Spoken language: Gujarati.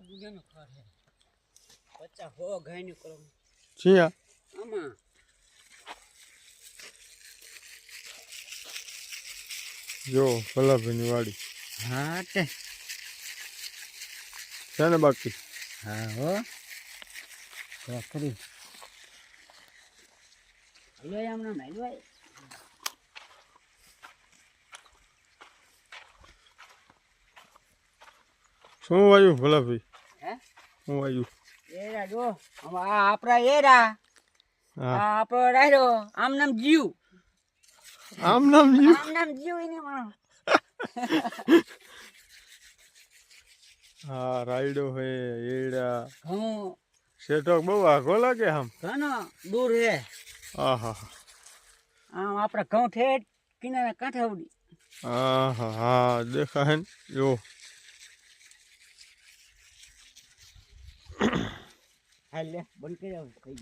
દુનિયાનો ખર હે 50 હો ગાય ની કરો છીયા આમાં જો ભલાભાઈની વાડી હા તે છે ને બાકી હા હો કરી લે આમના મેલવાય શું વાયું ભલાભાઈ હે શું વાયું એરા જો આ આપડા એરા હા આ આપણો રાયડો આમ નામ જીવ આમ નામ જીવ એને માં હા રાયડો હે એડા હું શેઠો બહુ આઘો લાગે આમ ઘણો દૂર હે આહા આમ આપડે ઘઉં ઠેઠ કિનારે કાંઠા ઉડી આહા હા દેખાય ને જો હાલ લે બંધ કરી આવ કઈ